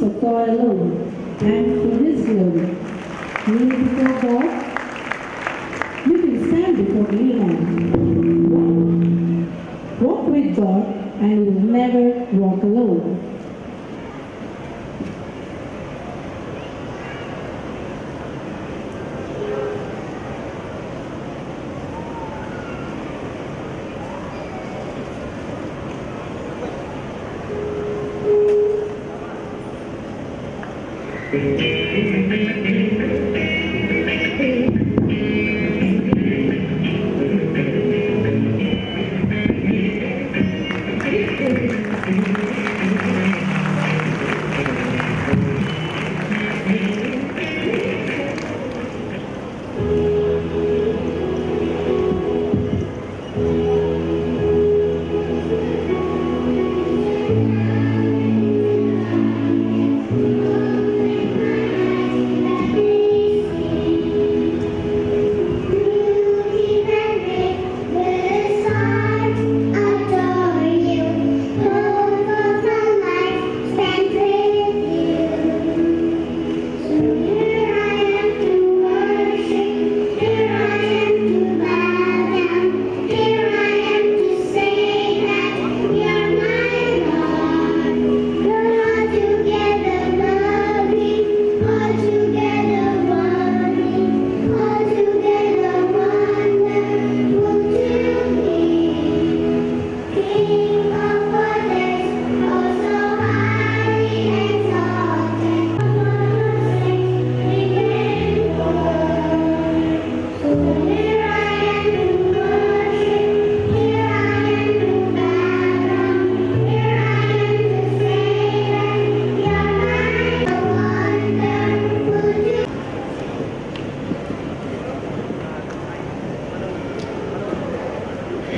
a toy alone, and for His glory. Kneel before God, you can stand before anyone. Walk with God, and you will never walk alone.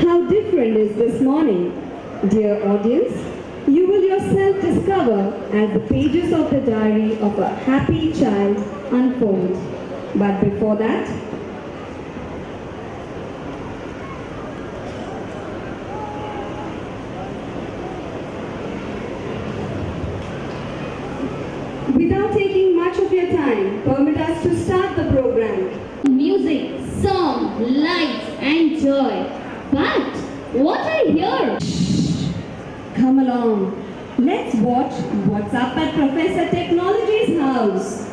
How different is this morning? Dear audience, you will yourself discover as the pages of the diary of a happy child unfold. But before that, without taking much of your time, permit us to start the program. Music, song, lights and joy. But what I hear? Come along. Let's watch what's up at Professor Technology's house.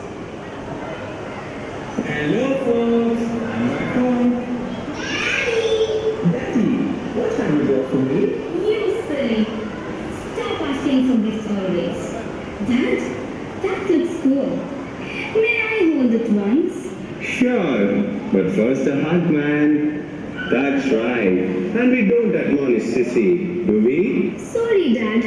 Hello folks, I'm back home. Daddy, what have you got for me? You silly. Stop asking for gifts always. That looks cool. May I hold it once? Sure, but first a hug, man. That's right. And we don't admonish Sissy, do we? Sorry, Dad.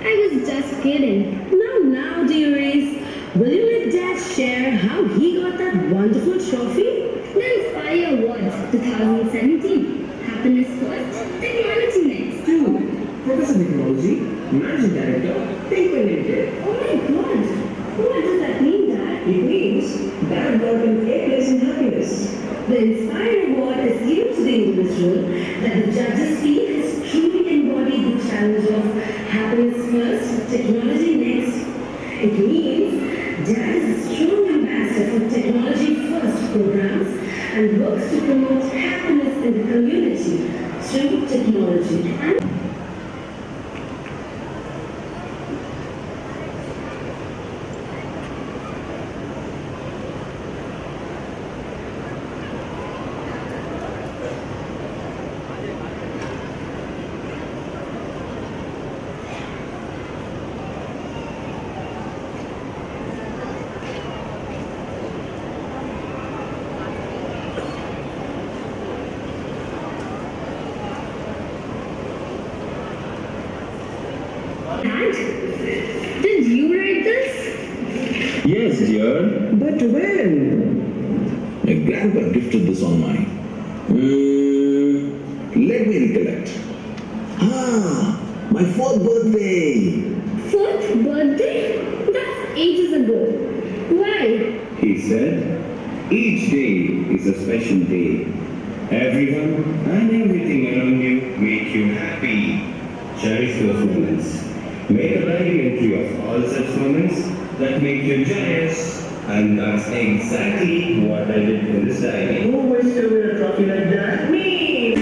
I was just kidding. Now, dearies, will you let Dad share how he got that wonderful trophy? The Inspire Awards 2017. Happiness first, technology next. Dude, Professor Technology, Managing Director, Think Limited. Oh my God. What does that mean, Dad? It means Dad got an A place in happiness. The Inspire Award is given to the individual that the judges feel has truly embodied the challenge of happiness first, technology next. It means Dad is a strong ambassador for technology first programs and works to promote happiness in the community through technology. Dad, did you write this? Yes, dear. But when? My grandpa gifted this on my... let me recollect. My 4th birthday. 4th birthday? That's ages ago. Why? He said, each day is a special day. Everyone and everything around you make you happy. Cherish those moments. Make a diary entry of all such moments that make you jealous. And that's exactly what I did in this diary. Who wants to win a trophy like that? Me!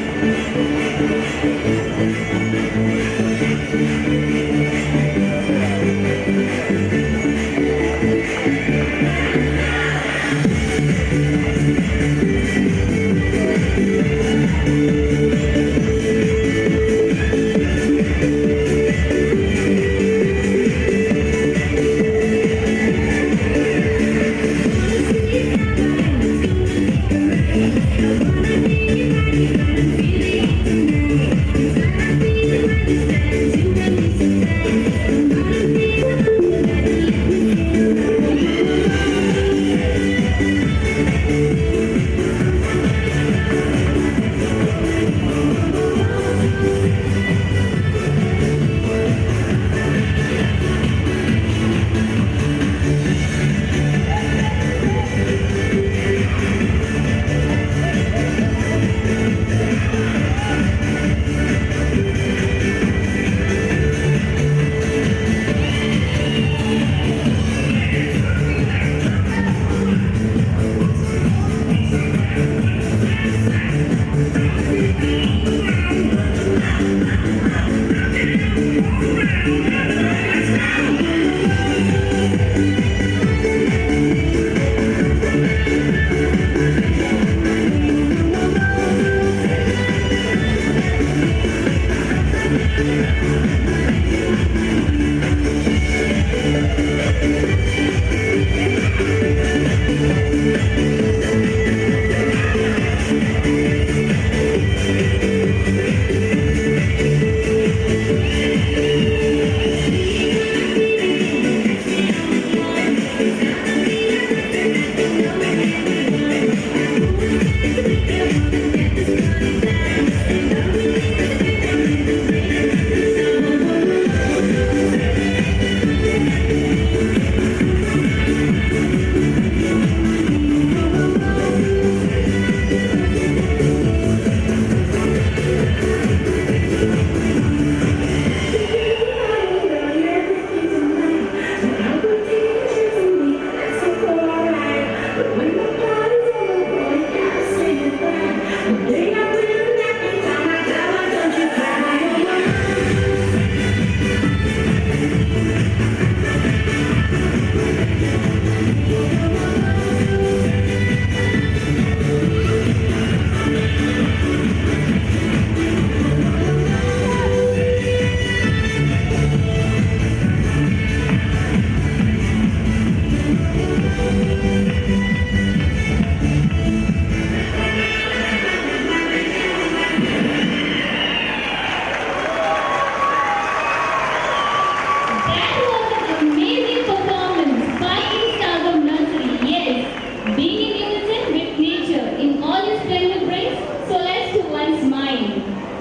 That was an amazing performance by the stars of Nursery. Yes, being in unison with nature in all its splendor brings solace to one's mind.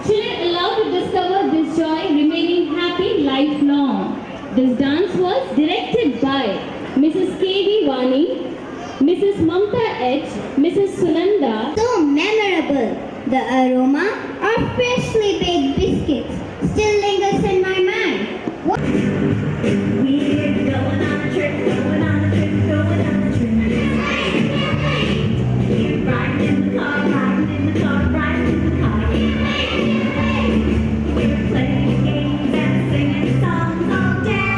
Children allowed to discover this joy, remaining happy lifelong. This dance was directed by Mrs. K.V. Vani, Mrs. Mamta H., Mrs. Sunanda. So memorable. The aroma of freshly baked biscuits still lingers in my mind. What? We're going on a trip, going on a trip, going on a trip. We're riding in the car, riding in the car, riding in the car. We're playing games and singing songs all day.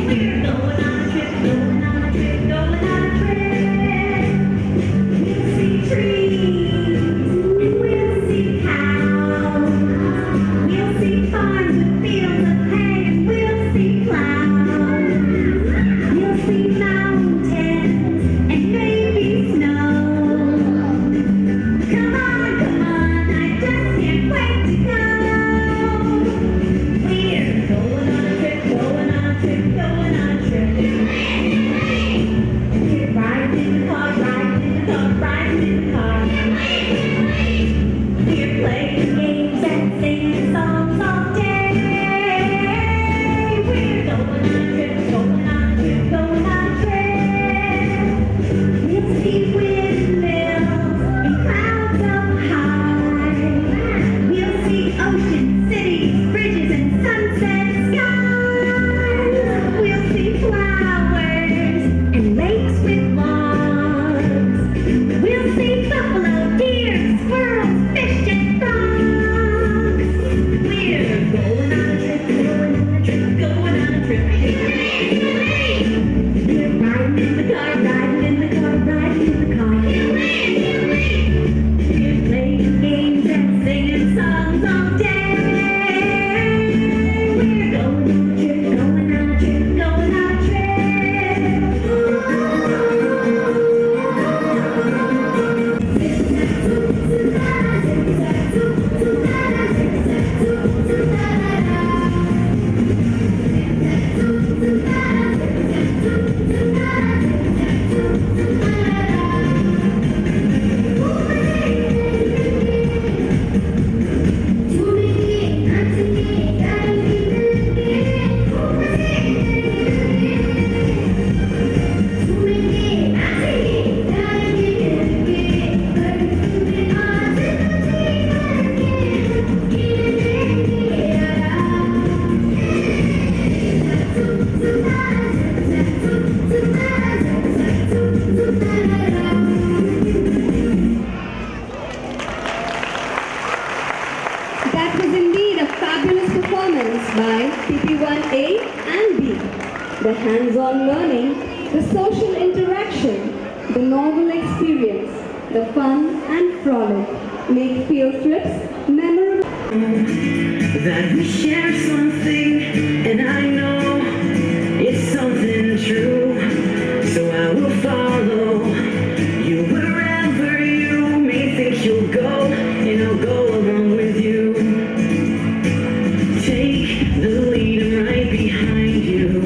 We're going on a trip, going on a trip, going on a trip. We'll see trees, we'll see cows, we'll see The hands-on learning, the social interaction, the novel experience, the fun and frolic make field trips memorable. That we share something, and I know it's something true. So I will follow you wherever you may think you'll go, and I'll go along with you. Take the lead, I'm right behind you.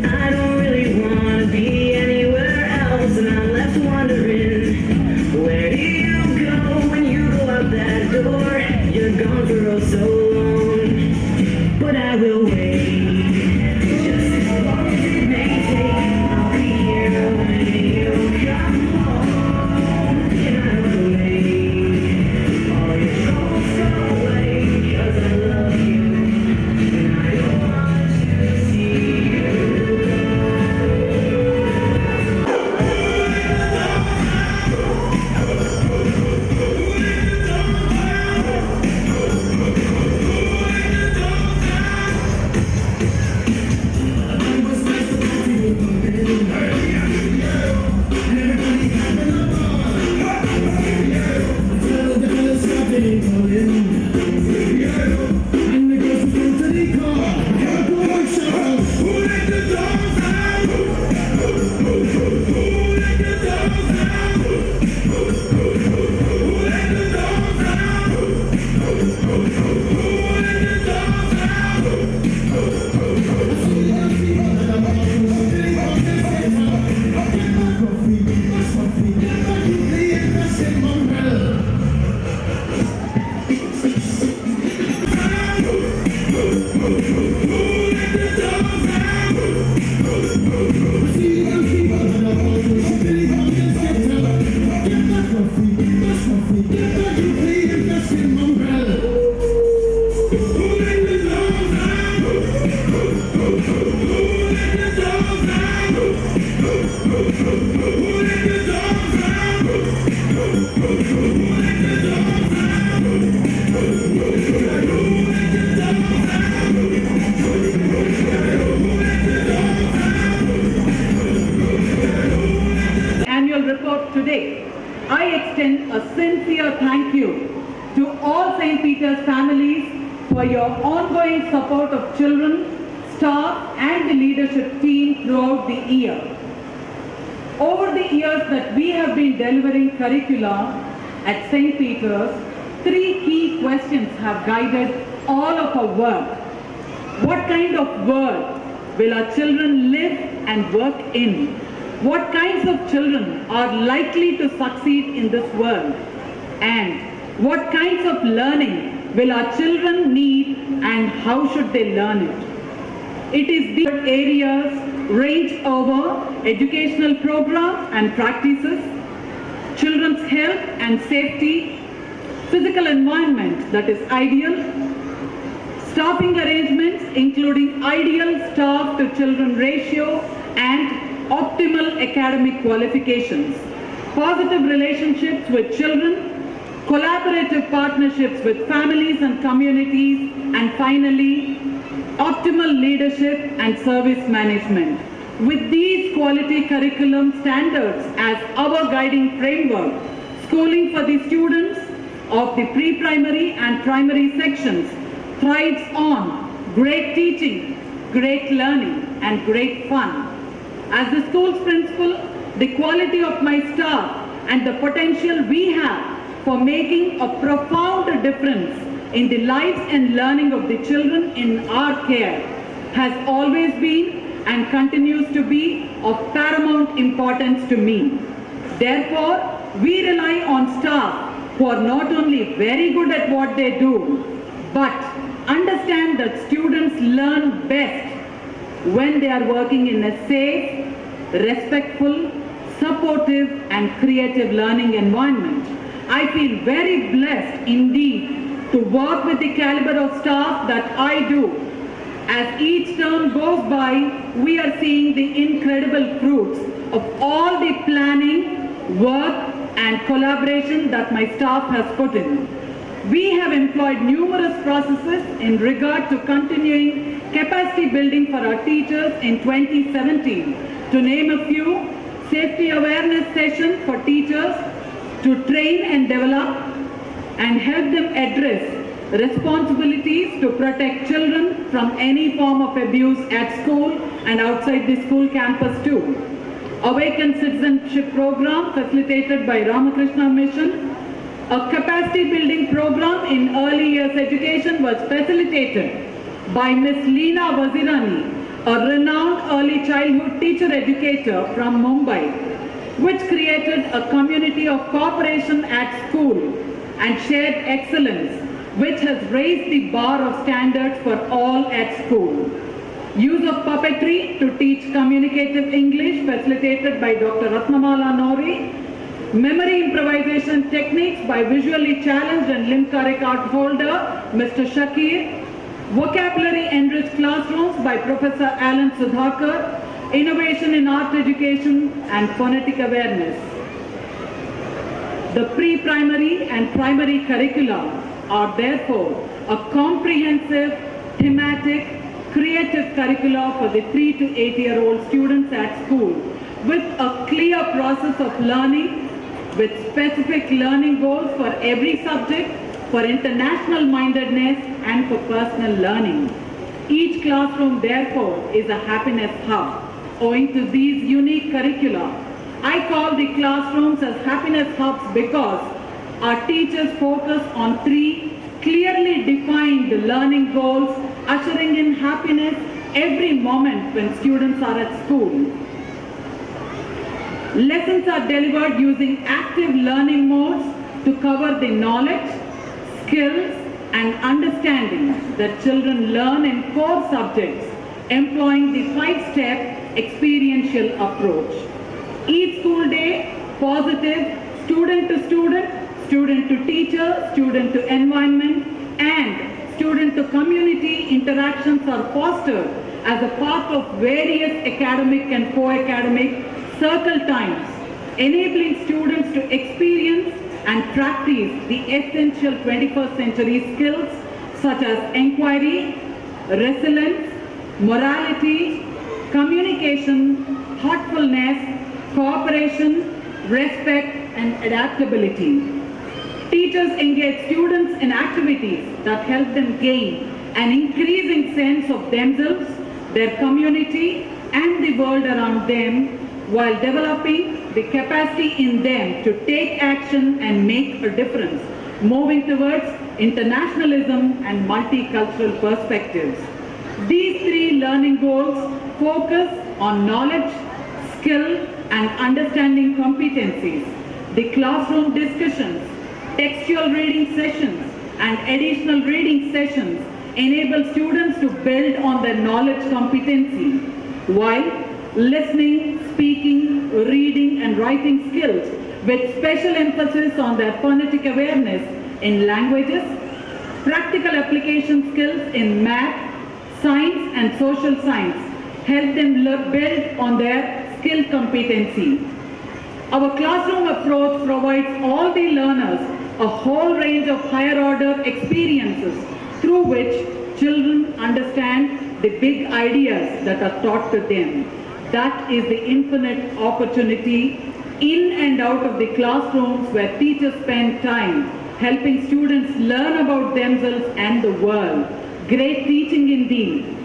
I don't really want to be anywhere else, and I'm left wondering, where do you go when you go out that door? You're gone for oh so long, but I will wait. Just as long as it may take, I'll be here when you come home. And I will make all your troubles go away, 'cause I love you, and I don't want to see you. Annual report today, I extend a sincere thank you to all St. Peter's families for your ongoing support of children, staff and the leadership team throughout the year. Over the years that we have been delivering curricula at St. Peter's, three key questions have guided all of our work. What kind of world will our children live and work in? What kinds of children are likely to succeed in this world? And what kinds of learning will our children need and how should they learn it? It is these areas range over educational program and practices, children's health and safety, physical environment that is ideal, staffing arrangements including ideal staff to children ratio and optimal academic qualifications, positive relationships with children, collaborative partnerships with families and communities, and finally, optimal leadership and service management. With these quality curriculum standards as our guiding framework, schooling for the students of the pre-primary and primary sections thrives on great teaching, great learning, and great fun. As the school's principal, the quality of my staff and the potential we have for making a profound difference in the lives and learning of the children in our care has always been and continues to be of paramount importance to me. Therefore, we rely on staff who are not only very good at what they do, but understand that students learn best when they are working in a safe, respectful, supportive and creative learning environment. I feel very blessed indeed to work with the caliber of staff that I do. As each term goes by, we are seeing the incredible fruits of all the planning, work and collaboration that my staff has put in. We have employed numerous processes in regard to continuing capacity building for our teachers in 2017. To name a few, safety awareness session for teachers to train and develop and help them address responsibilities to protect children from any form of abuse at school and outside the school campus too. Awaken Citizenship Program facilitated by Ramakrishna Mission. A capacity building program in early years education was facilitated by Miss Leena Wazirani, a renowned early childhood teacher educator from Mumbai, which created a community of cooperation at school and shared excellence, which has raised the bar of standards for all at school. Use of puppetry to teach communicative English facilitated by Dr. Ratnamala Nori. Memory improvisation techniques by visually challenged and limb card holder Mr. Shakir. Vocabulary enriched classrooms by Professor Alan Sudhakar. Innovation in art education and phonetic awareness. The pre-primary and primary curricula are therefore a comprehensive, thematic, creative curricula for the 3 to 8-year-old students at school with a clear process of learning with specific learning goals for every subject, for international mindedness and for personal learning. Each classroom therefore is a happiness hub. Owing to these unique curricula, I call the classrooms as happiness hubs because our teachers focus on 3 clearly defined learning goals, ushering in happiness every moment when students are at school. Lessons are delivered using active learning modes to cover the knowledge, skills, and understanding that children learn in core subjects, employing the 5-step experiential approach. Each school day, positive student to student, student to teacher, student to environment, and student to community interactions are fostered as a part of various academic and co-academic circle times, enabling students to experience and practice the essential 21st century skills such as inquiry, resilience, morality, communication, thoughtfulness, cooperation, respect, and adaptability. Teachers engage students in activities that help them gain an increasing sense of themselves, their community, and the world around them, while developing the capacity in them to take action and make a difference, moving towards internationalism and multicultural perspectives. These 3 learning goals focus on knowledge, skill, and understanding competencies. The classroom discussions, textual reading sessions, and additional reading sessions enable students to build on their knowledge competency, while listening, speaking, reading, and writing skills with special emphasis on their phonetic awareness in languages, practical application skills in math, science, and social science help them build on their skill competency. Our classroom approach provides all the learners a whole range of higher order experiences through which children understand the big ideas that are taught to them. That is the infinite opportunity in and out of the classrooms where teachers spend time helping students learn about themselves and the world. Great teaching indeed.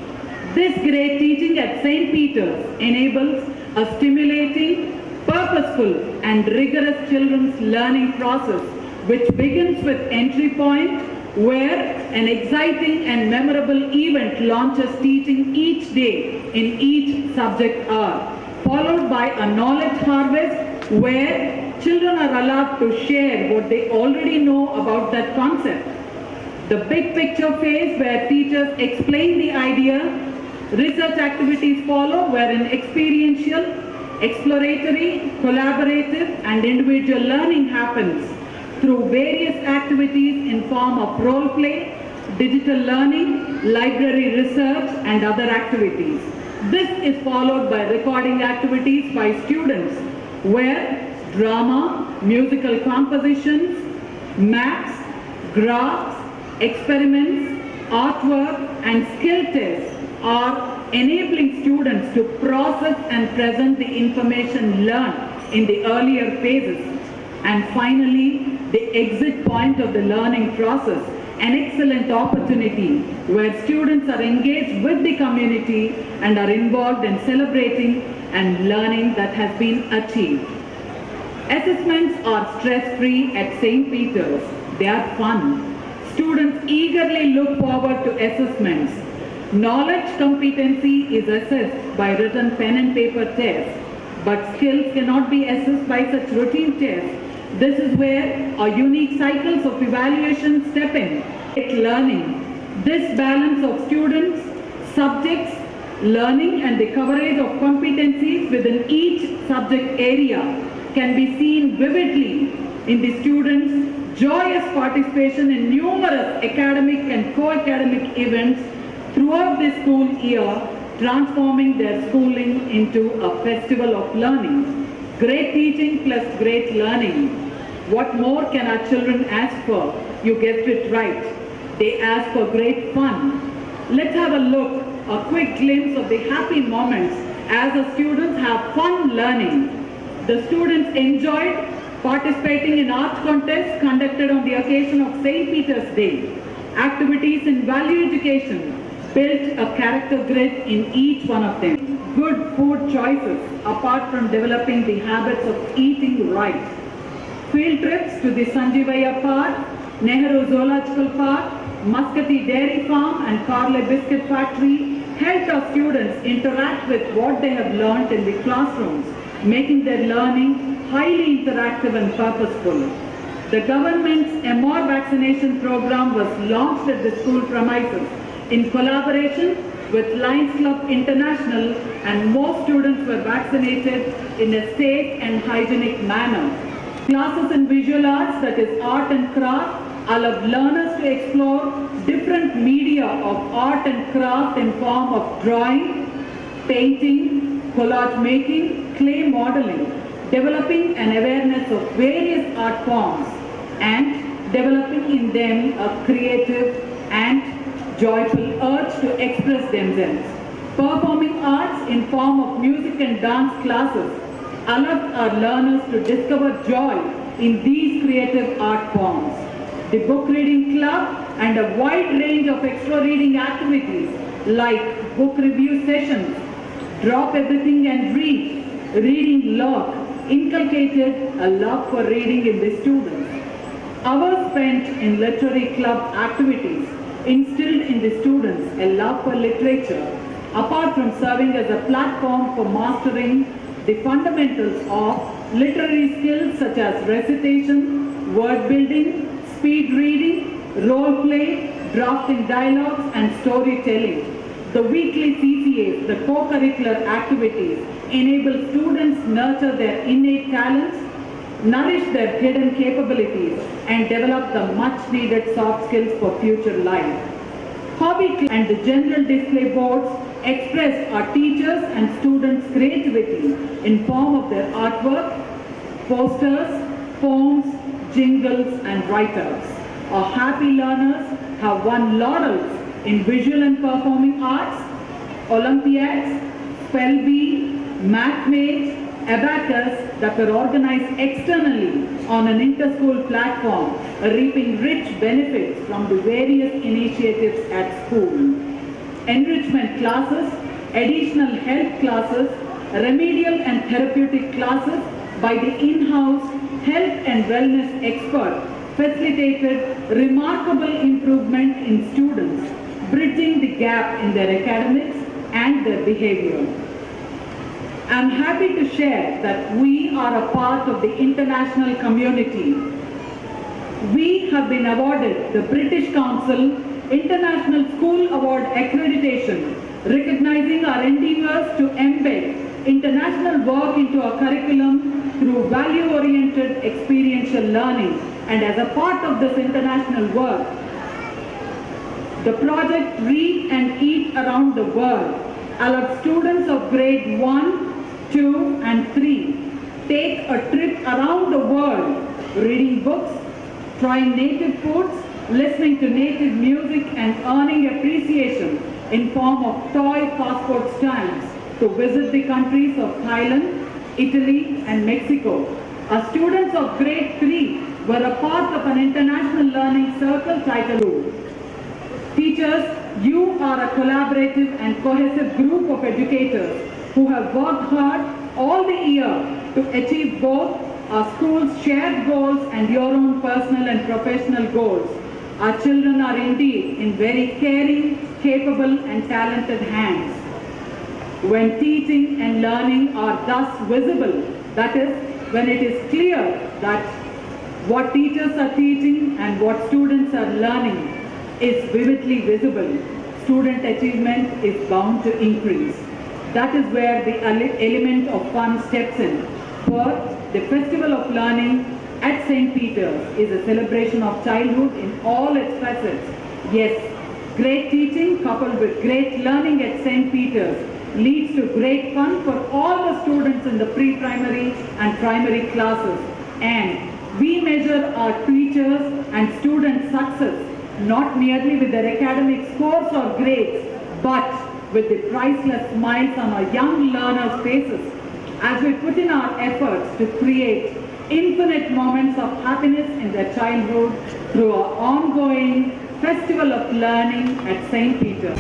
This great teaching at St. Peter's enables a stimulating, purposeful, and rigorous children's learning process, which begins with entry point, where an exciting and memorable event launches teaching each day in each subject hour, followed by a knowledge harvest where children are allowed to share what they already know about that concept. The big picture phase where teachers explain the idea, research activities follow wherein experiential, exploratory, collaborative, and individual learning happens through various activities in form of role play, digital learning, library research, and other activities. This is followed by recording activities by students where drama, musical compositions, maths, Crafts, experiments, artwork, and skill tests are enabling students to process and present the information learned in the earlier phases. And finally, the exit point of the learning process, an excellent opportunity where students are engaged with the community and are involved in celebrating and learning that has been achieved. Assessments are stress-free at St. Peter's. They are fun. Students eagerly look forward to assessments. Knowledge competency is assessed by written pen and paper tests, but skills cannot be assessed by such routine tests. This is where our unique cycles of evaluation step in. Learning. This balance of students, subjects, learning and the coverage of competencies within each subject area can be seen vividly in the students' joyous participation in numerous academic and co-academic events throughout the school year, transforming their schooling into a festival of learning. Great teaching plus great learning. What more can our children ask for? You guessed it right. They ask for great fun. Let's have a look, a quick glimpse of the happy moments as the students have fun learning. The students enjoyed participating in art contests conducted on the occasion of St. Peter's Day. Activities in value education built a character grid in each one of them. Good food choices apart from developing the habits of eating right. Field trips to the Sanjeevaya Park, Nehru Zoological Park, Muscatine Dairy Farm and Carle Biscuit Factory helped our students interact with what they have learnt in the classrooms, making their learning highly interactive and purposeful. The government's MR vaccination program was launched at the school premises in collaboration with Lions Club International, and most students were vaccinated in a safe and hygienic manner. Classes in visual arts, that is art and craft, allowed learners to explore different media of art and craft in form of drawing, painting, collage making, clay modeling, developing an awareness of various art forms and developing in them a creative and joyful urge to express themselves. Performing arts in form of music and dance classes allowed our learners to discover joy in these creative art forms. The book reading club and a wide range of extra reading activities like book review sessions, drop everything and read, reading log, inculcated a love for reading in the students. Hours spent in literary club activities instilled in the students a love for literature, apart from serving as a platform for mastering the fundamentals of literary skills such as recitation, word building, speed reading, role play, drafting dialogues and storytelling. The weekly CCAs, the co-curricular activities, enable students nurture their innate talents, nourish their hidden capabilities and develop the much needed soft skills for future life. Hobby and the general display boards express our teachers and students' creativity in form of their artwork, posters, poems, jingles and write-ups. Our happy learners have won laurels in visual and performing arts, Olympiads, Spell Bee, Mathmate, Abacus that were organized externally on an inter-school platform, reaping rich benefits from the various initiatives at school. Enrichment classes, additional health classes, remedial and therapeutic classes by the in-house health and wellness expert facilitated remarkable improvement in students, bridging the gap in their academics and their behavior. I am happy to share that we are a part of the international community. We have been awarded the British Council International School Award accreditation, recognizing our endeavors to embed international work into our curriculum through value-oriented experiential learning. And as a part of this international work, the project Read and Eat Around the World allowed students of grade 1, 2 and 3 take a trip around the world, reading books, trying native foods, listening to native music and earning appreciation in form of toy passport stamps to visit the countries of Thailand, Italy and Mexico. Our students of grade 3 were a part of an international learning circle titled Teachers, you are a collaborative and cohesive group of educators who have worked hard all the year to achieve both our school's shared goals and your own personal and professional goals. Our children are indeed in very caring, capable and talented hands. When teaching and learning are thus visible, that is, when it is clear that what teachers are teaching and what students are learning is vividly visible, student achievement is bound to increase. That is where the element of fun steps in. For the Festival of Learning at St. Peter's is a celebration of childhood in all its facets. Yes, great teaching coupled with great learning at St. Peter's leads to great fun for all the students in the pre-primary and primary classes. And we measure our teachers and students' success not merely with their academic scores or grades, but with the priceless smiles on our young learners' faces as we put in our efforts to create infinite moments of happiness in their childhood through our ongoing Festival of Learning at St. Peter's.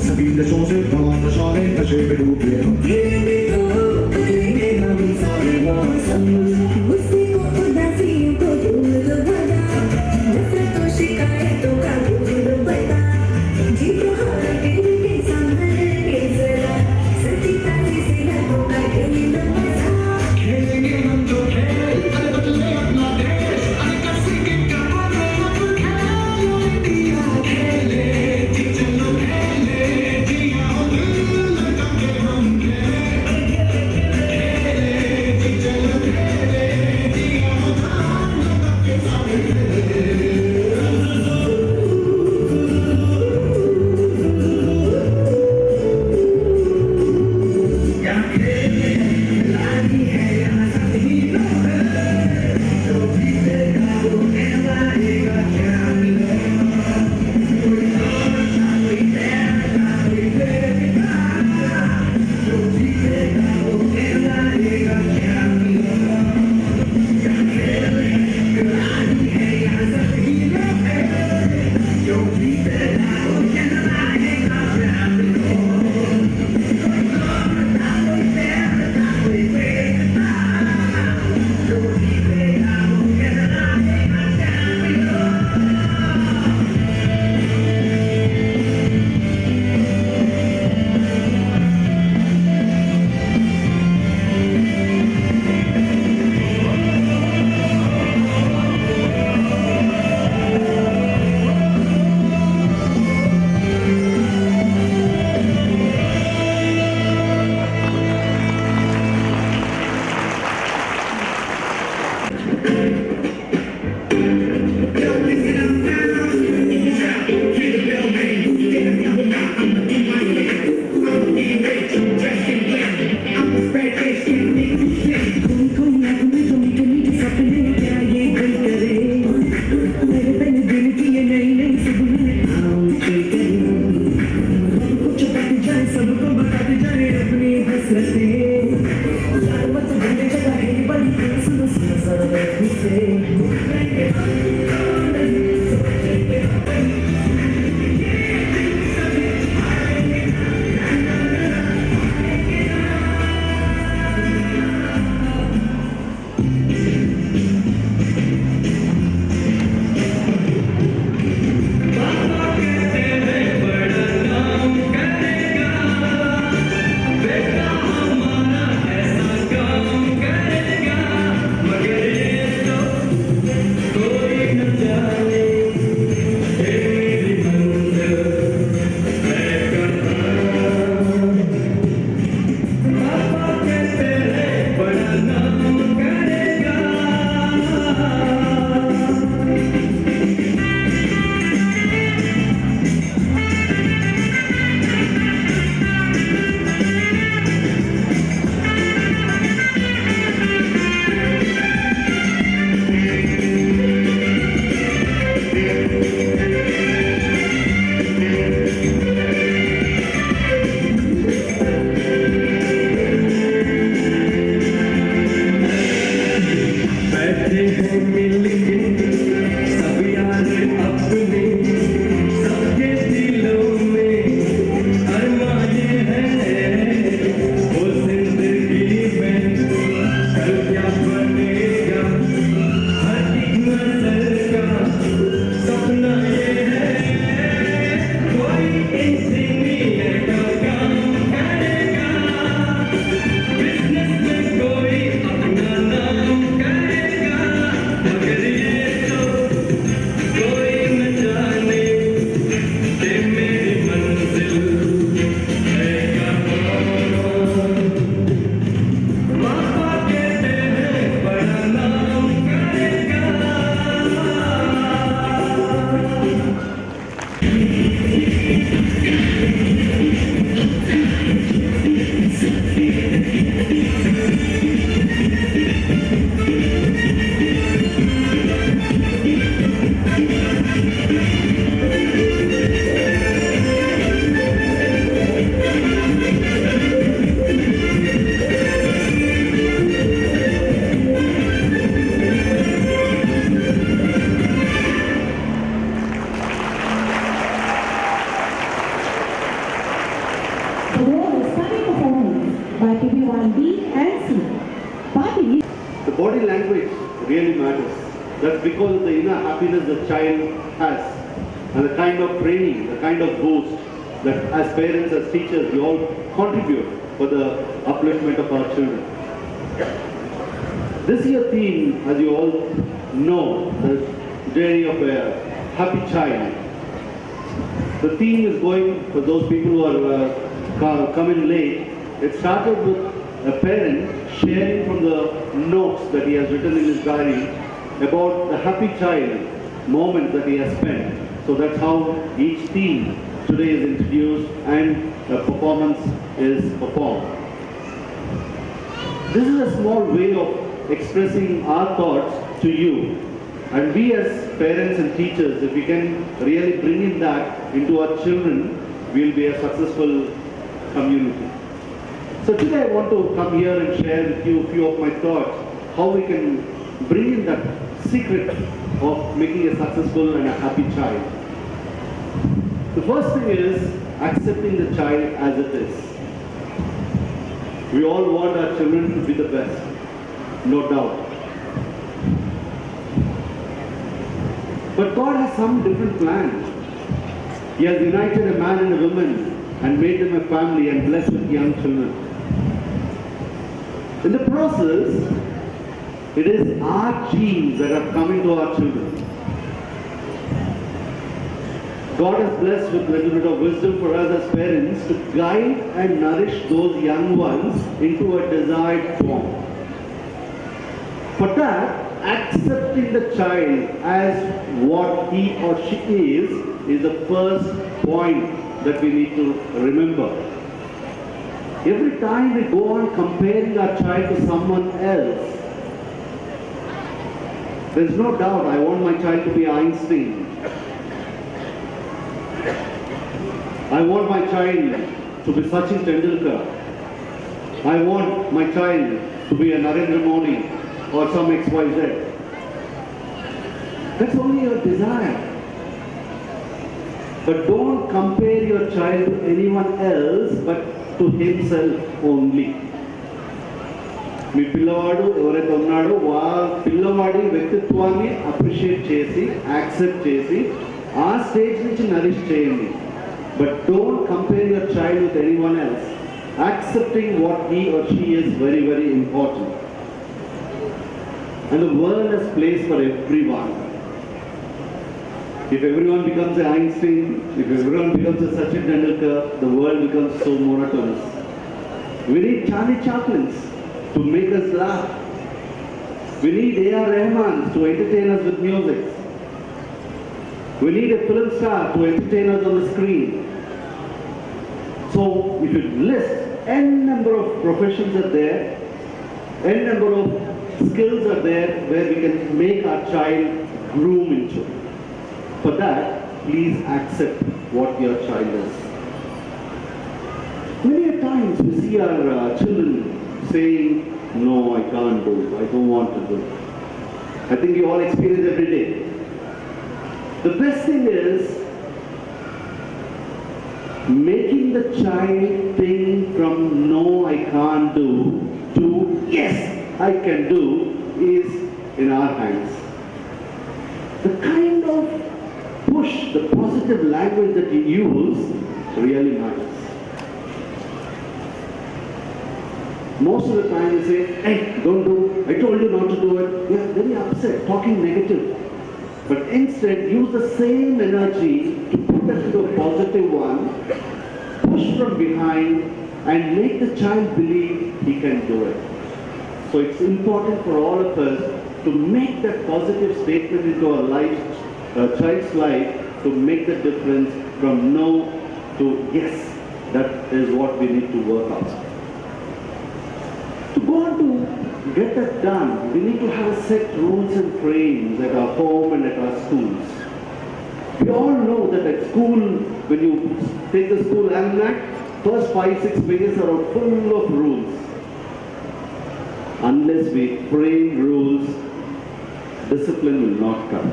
सभी नशों से भला नशा है नशे में डूबे हम by PB1B and C. Body. The body language really matters. That's because of the inner happiness the child has and the kind of training, the kind of boost that as parents, as teachers, we all contribute for the upliftment of our children. This year's theme, as you all know, the journey of a happy child. The theme is going, for those people who are coming late, it started with a parent sharing from the notes that he has written in his diary about the happy child moment that he has spent. So that's how each theme today is introduced and the performance is performed. This is a small way of expressing our thoughts to you. And we as parents and teachers, if we can really bring in that into our children, we'll be a successful community. So today I want to come here and share with you a few of my thoughts, how we can bring in that secret of making a successful and a happy child. The first thing is accepting the child as it is. We all want our children to be the best, no doubt. But God has some different plans. He has united a man and a woman and made them a family and blessed with young children. In the process, it is our genes that are coming to our children. God has blessed with a little bit of wisdom for us as parents to guide and nourish those young ones into a desired form. For that, accepting the child as what he or she is the first point that we need to remember. Every time we go on comparing our child to someone else, there's no doubt I want my child to be Einstein. I want my child to be Sachin Tendulkar. I want my child to be a Narendra Modi or some XYZ. That's only your desire. But don't compare your child to anyone else but to himself only. మీ పిల్లవాడు ఎవరైతే ఉన్నాడో పిల్లవాడి వ్యక్తిత్వాన్ని appreciate చేసి accept చేసి ఆ stage నుంచి Nourish చేయండి. But don't compare your child with anyone else. Accepting what he or she is very very important. And the world has place for everyone. If everyone becomes an Einstein, if everyone becomes a Sachin Tendulkar, the world becomes so monotonous. We need Charlie Chaplins to make us laugh. We need A.R. Rahman to entertain us with music. We need a film star to entertain us on the screen. So if you list n number of professions are there, n number of skills are there where we can make our child groom into. For that, please accept what your child is. Many a times we see our children saying, no, I can't do it, I don't want to do it. I think you all experience every day. The best thing is making the child think from no, I can't do to yes, I can do is in our hands. The kind of push, the positive language that you use really matters. Most of the time you say, hey, don't do, I told you not to do it. You're very upset, talking negative. But instead, use the same energy to put that into a positive one, push from behind, and make the child believe he can do it. So it's important for all of us to make that positive statement into our life, child's life, to make the difference from no to yes. That is what we need to work out. To go on to get that done, we need to have set rules and frames at our home and at our schools. We all know that at school, when you take the school almanac, first 5-6 pages are full of rules. Unless we frame rules, discipline will not come.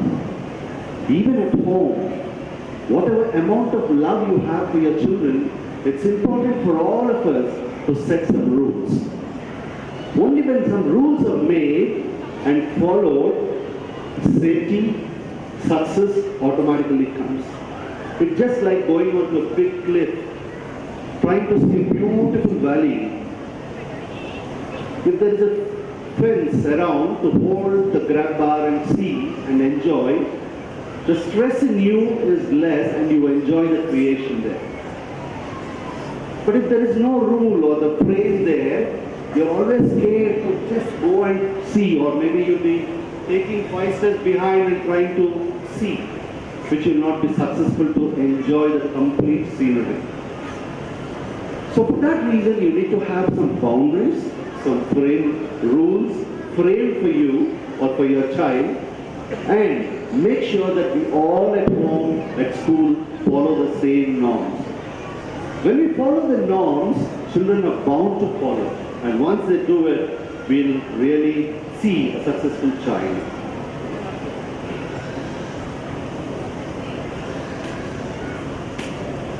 Even at home, whatever amount of love you have for your children, it's important for all of us to set some rules. Only when some rules are made and followed, safety, success automatically comes. It's just like going onto a big cliff, trying to see a beautiful valley. If there is a fence around to hold the grab bar and see and enjoy, the stress in you is less and you enjoy the creation there. But if there is no rule or the frame there, you're always scared to just go and see, or maybe you'll be taking 5 steps behind and trying to see, which will not be successful to enjoy the complete scenery. So for that reason, you need to have some boundaries, some rules framed for you or for your child, and make sure that we all at home, at school, follow the same norms. When we follow the norms, children are bound to follow. And once they do it, we'll really see a successful child.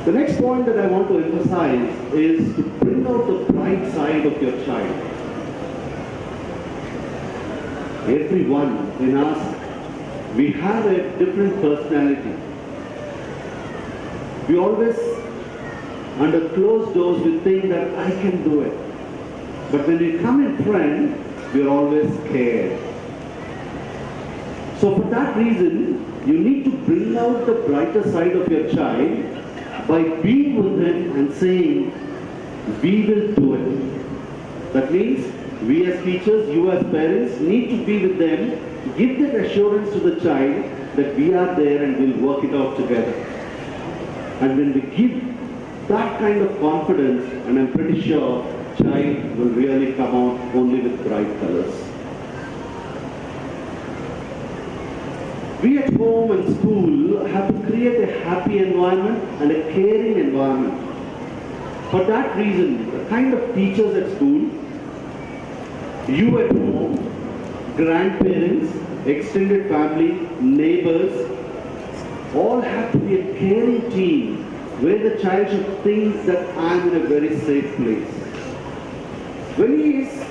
The next point that I want to emphasize is to bring out the bright side of your child. Everyone in us, we have a different personality. We always, under closed doors, we think that I can do it. But when we come in front, we are always scared. So for that reason, you need to bring out the brighter side of your child by being with them and saying, we will do it. That means we as teachers, you as parents, need to be with them, give that assurance to the child that we are there and we'll work it out together. And when we give that kind of confidence, and I'm pretty sure child will really come out only with bright colors. We at home and school have to create a happy environment and a caring environment. For that reason, the kind of teachers at school, you at home, grandparents, extended family, neighbors, all have to be a caring team where the child should think that I'm in a very safe place. When he is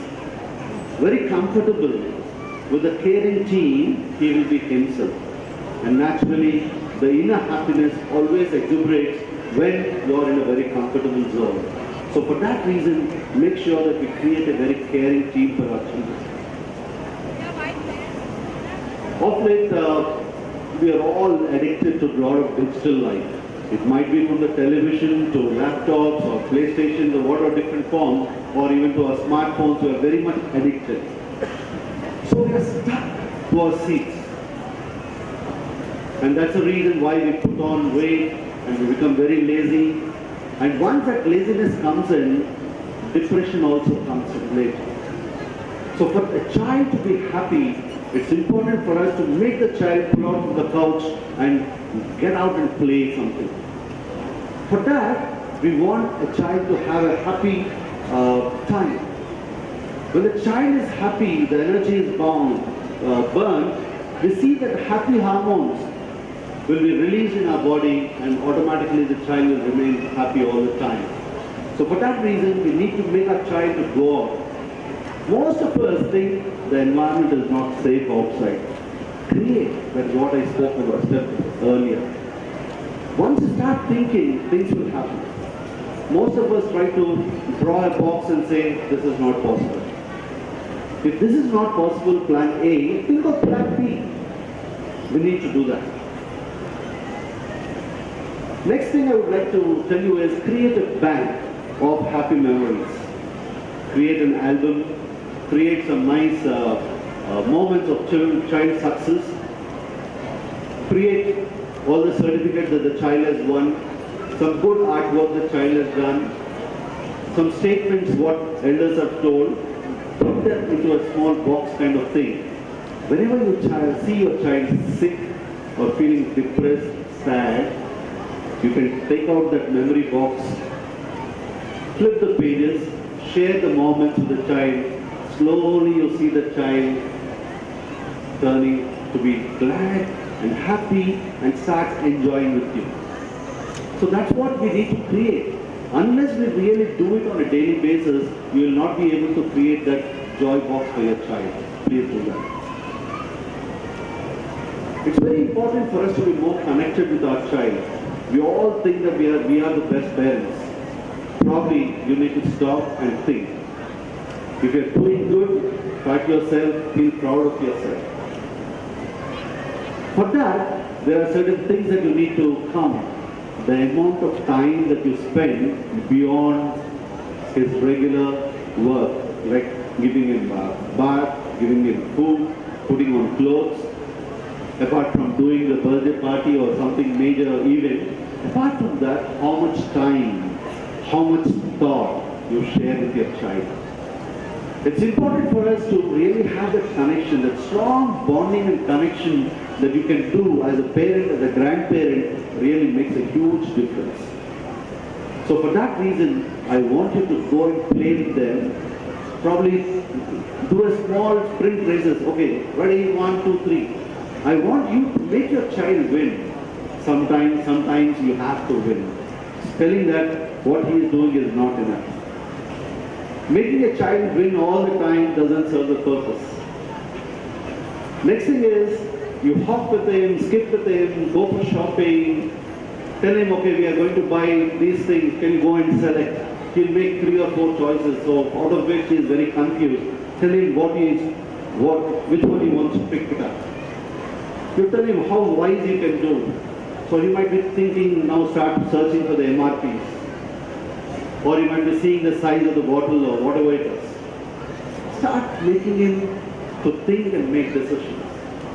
very comfortable with a caring team, he will be himself. And naturally, the inner happiness always exuberates when you are in a very comfortable zone. So for that reason, make sure that we create a very caring team for our children. Of late, we are all addicted to a lot of digital life. It might be from the television to laptops or PlayStations or whatever different forms, or even to our smartphones. We are very much addicted. So we are stuck to our seats. And that's the reason why we put on weight and we become very lazy. And once that laziness comes in, depression also comes in later. So for a child to be happy, it's important for us to make the child pull out from the couch and get out and play something. For that, we want a child to have a happy time. When the child is happy, the energy is burned, we see that happy hormones will be released in our body and automatically the child will remain happy all the time. So for that reason, we need to make our child to go out. Most of us think the environment is not safe outside. Create, that's what I spoke about earlier. Once you start thinking, things will happen. Most of us try to draw a box and say, this is not possible. If this is not possible, plan A, think of plan B. We need to do that. Next thing I would like to tell you is create a bank of happy memories. Create an album, create some nice moments of child success, create all the certificates that the child has won, some good artwork the child has done, some statements what elders have told, put that into a small box kind of thing. Whenever you see your child sick or feeling depressed, sad, you can take out that memory box, flip the pages, share the moments with the child. Slowly you'll see the child turning to be glad and happy and starts enjoying with you. So that's what we need to create. unless we really do it on a daily basis, you will not be able to create that joy box for your child. Please do that. It's very important for us to be more connected with our child. We all think that we are the best parents. Probably you need to stop and think. If you're doing good, pat yourself, feel proud of yourself. For that, there are certain things that you need to come. The amount of time that you spend beyond his regular work, like giving him bath, giving him food, putting on clothes, apart from doing the birthday party or something major event, apart from that, how much time, how much thought you share with your child. It's important for us to really have that connection, that strong bonding and connection that you can do as a parent, as a grandparent, really makes a huge difference. So for that reason, I want you to go and play with them. Probably do a small sprint races. Okay, ready, 1, 2, 3. I want you to make your child win. Sometimes you have to win. Telling that what he is doing is not enough. Making a child win all the time doesn't serve the purpose. Next thing is, you hop with him, skip with him, go for shopping, tell him, okay, we are going to buy these things, can you go and select? He'll make 3 or 4 choices, so out of which he is very confused. Tell him which one he wants to pick it up. You tell him how wise you can do. So he might be thinking, now start searching for the MRPs. Or he might be seeing the size of the bottle or whatever it is. Start making him to think and make decisions.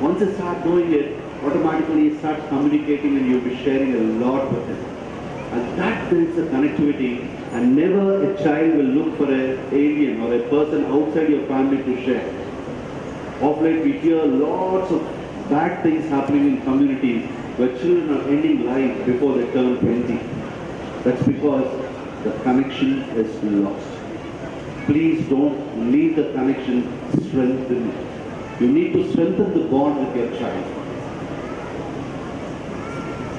Once you start doing it, automatically he starts communicating and you'll be sharing a lot with him. And that builds a connectivity, and never a child will look for an alien or a person outside your family to share. Of late we hear lots of bad things happening in communities where children are ending life before they turn 20. That's because the connection is lost. Please don't leave the connection, strengthen it. You need to strengthen the bond with your child.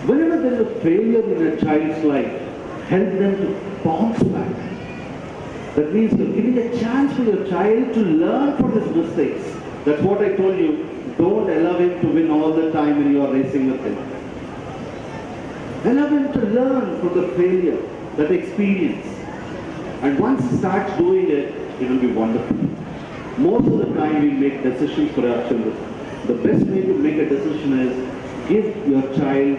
Whenever there is a failure in a child's life, help them to bounce back. That means you're giving a chance for your child to learn from his mistakes. That's what I told you. Don't allow him to win all the time when you are racing with him. Allow him to learn from the failure, that experience. And once he starts doing it, it will be wonderful. Most of the time we make decisions for our children. The best way to make a decision is give your child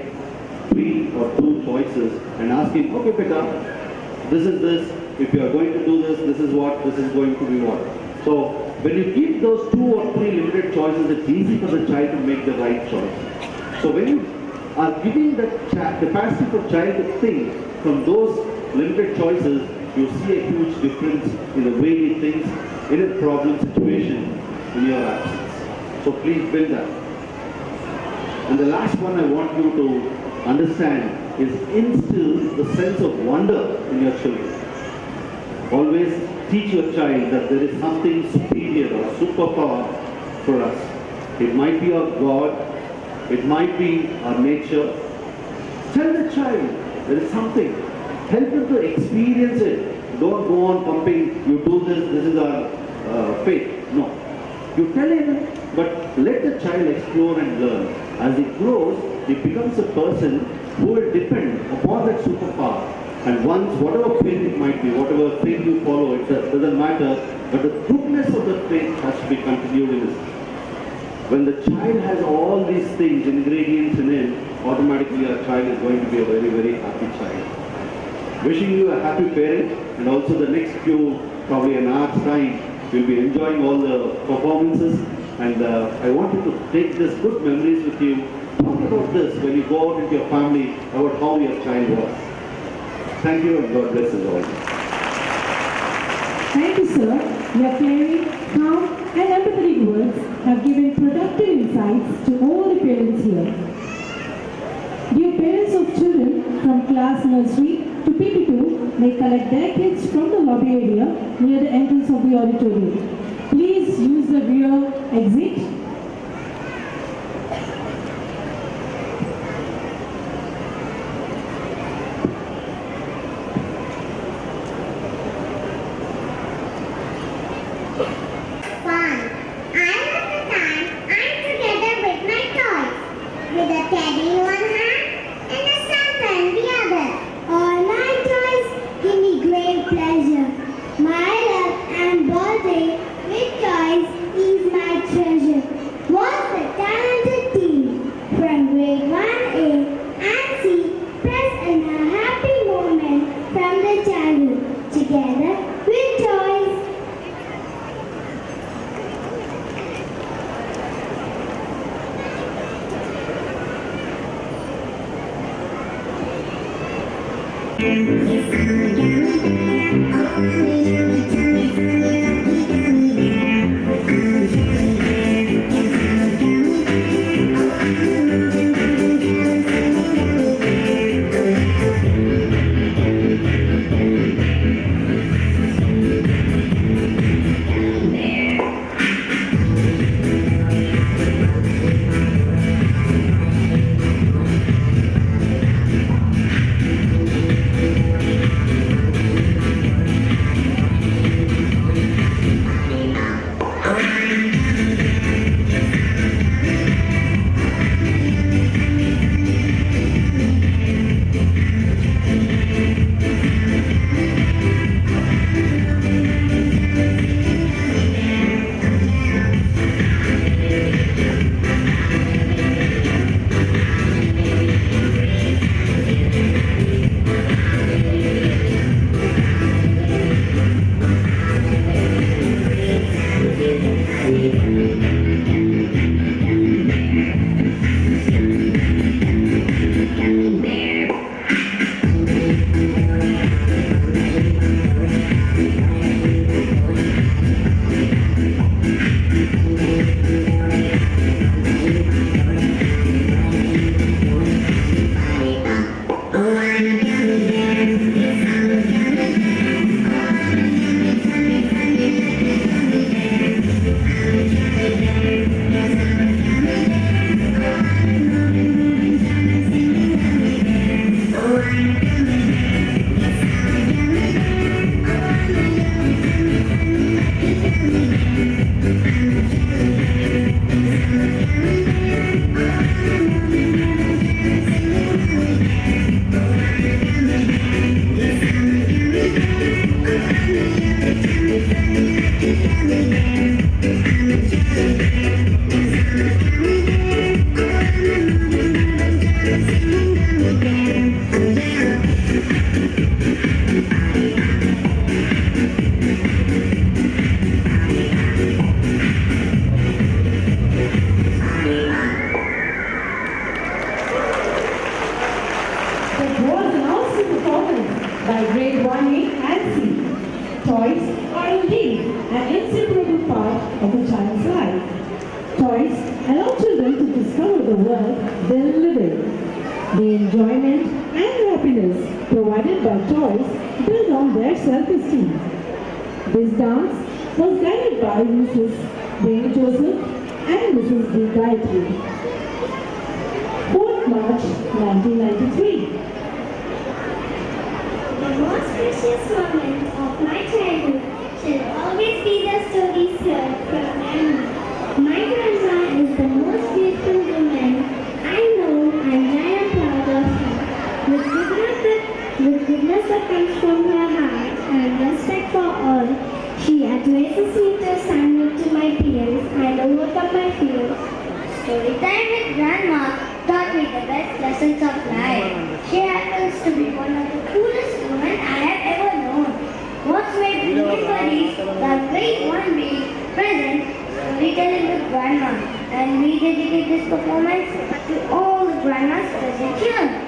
3 or 2 choices and ask him, okay, Peta, this is this. If you are going to do this, this is what, this is going to be what. So when you give those 2 or 3 limited choices, it's easy for the child to make the right choice. So when you are giving the capacity for child to think from those limited choices, you see a huge difference in the way he thinks in a problem situation in your absence. So please build that. And the last one I want you to understand is instill the sense of wonder in your children. Always teach your child that there is something superior or superpower for us. It might be our God, it might be our nature. Tell the child there is something. Help him to experience it. Don't go on pumping, you do this is our faith. No. You tell him, but let the child explore and learn. As he grows, he becomes a person who will depend upon that superpower. And once, whatever faith it might be, whatever faith you follow, it doesn't matter, but the goodness of the faith has to be continued in his. When the child has all these things, ingredients in him, automatically our child is going to be a very, very happy child. Wishing you a happy parent, and also the next few, probably an hour's time, you'll be enjoying all the performances. And I want you to take this good memories with you. Talk about this when you go out with your family, about how your child was. Thank you, and God bless us all. Thank you, sir. Your caring, calm, and empathetic words have given productive insights to all the parents here. Dear parents of children from class nursery to PP2 may collect their kids from the lobby area near the entrance of the auditorium. Please use the rear exit. Fun. I love the time I'm together with my toys, with a teddy in one hand and a Santa in the other. All my toys give me great pleasure. My love and birthday with toys is my treasure. Was the talented team from grade 1A and C present in a happy moment from the childhood together with toys. by grade 1A and C. Toys are indeed an inseparable part of a child's life. Toys allow children to discover the world they live in. The enjoyment and happiness provided by toys build on their self-esteem. This dance was guided by Mrs. Dane Joseph and Mrs. D. Gayatri. 4th March 1993. The most precious moment of my childhood shall always be the stories heard from grandma. My grandma is the most beautiful woman I know, and I am proud of her. With goodness that comes from her heart and respect for all, she advises me to stand up to my peers and overcome my fears. Storytime with grandma taught me the best lessons of life. She happens to be one of the coolest women I have ever known. What's made me worries that grade 1B present storytelling with grandma, and we dedicate this performance to all the grandmas present here.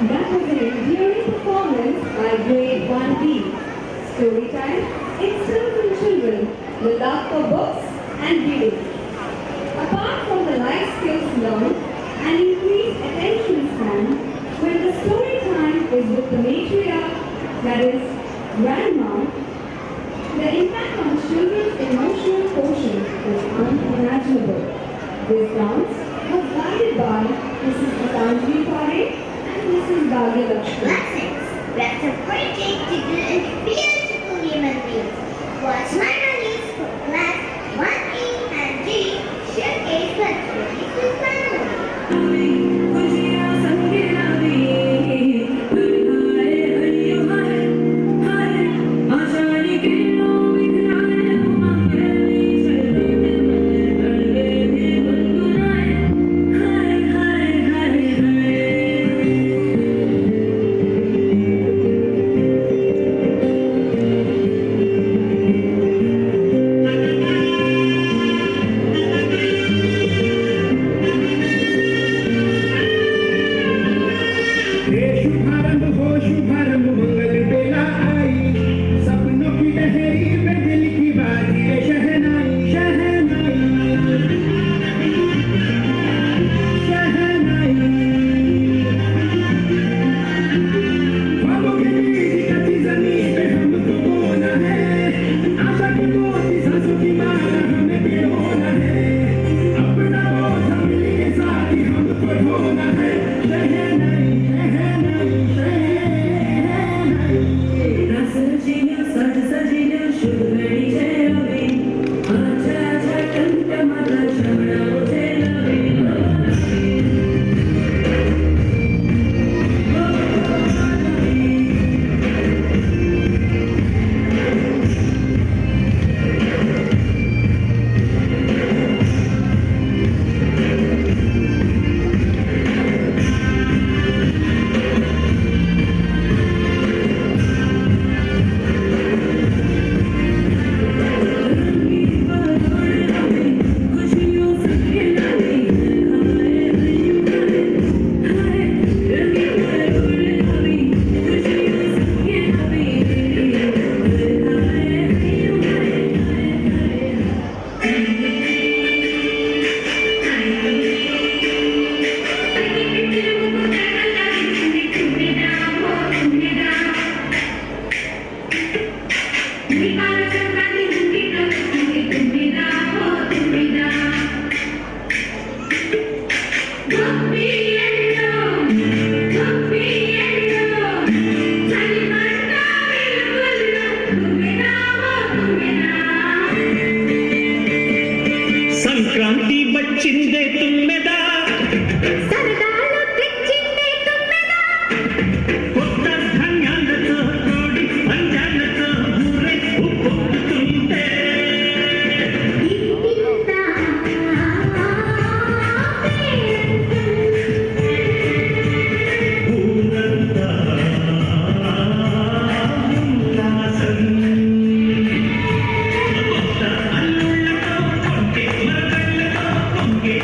That was an endearing performance by Grade 1B. Story time, instilled in children the love for books and reading. Apart from the life skills learned and increased attention span, when the story time is with the matriarch, that is, grandma, the impact on children's emotional quotient is unimaginable. This dance was guided by Mrs. Patanjali Pare and Mrs. Bhagya Lakshmi. Blessings. That's a great day to do and beautiful human beings. Watch my release for class 1A and G. Showcase the beautiful family. शुभारंभ मंगल बेला आई सपनों की लहरी में दिल की बाजी है शहनाई शहनाई शहनाई ख्वाबों के बीच कच्ची जमीन पे हमको बोना है आशा की मोती सांसों की माला हमें भिगोना है अपना बोझ मिल के साथ ही हमको ढोना है शहनाई शहनाई సంక్రాంతి వచ్చిందే తుమ్మెదా సరదాలు తెచ్చిందే తుమ్మెదా కొత్త ధాన్యాలతో కోడి పంజాలతో ఊరే ఉప్పొంగుతుంటే ఇంటింతా ఊరంతా ఉల్లాసం కొత్త అల్లుళ్ళతో కొంటే మరకళ్ళతో పొంగే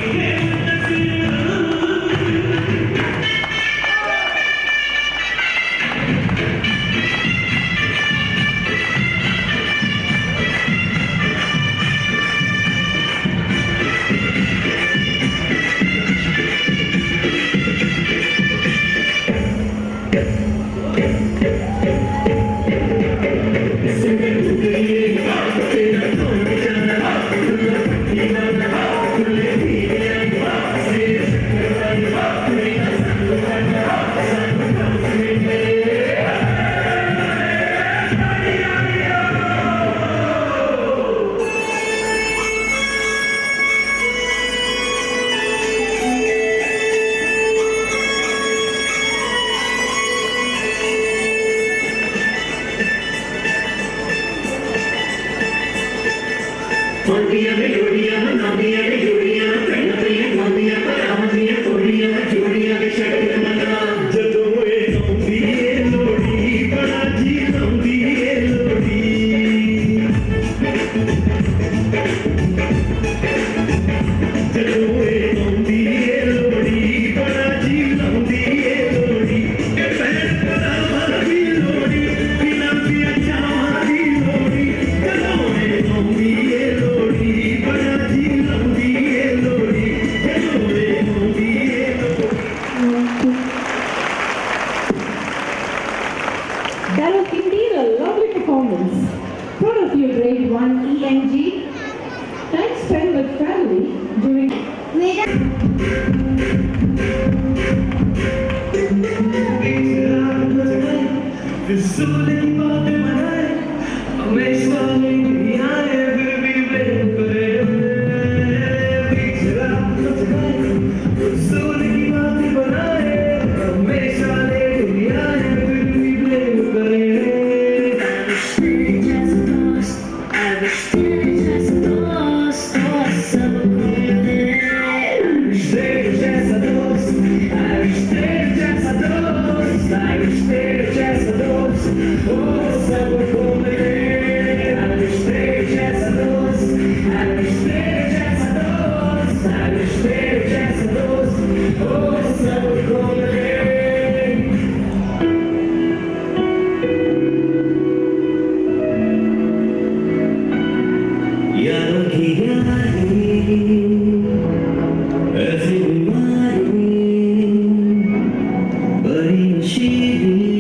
That was indeed a lovely performance. Proud of you, Grade 1 ENG. Time spent with family during... But even she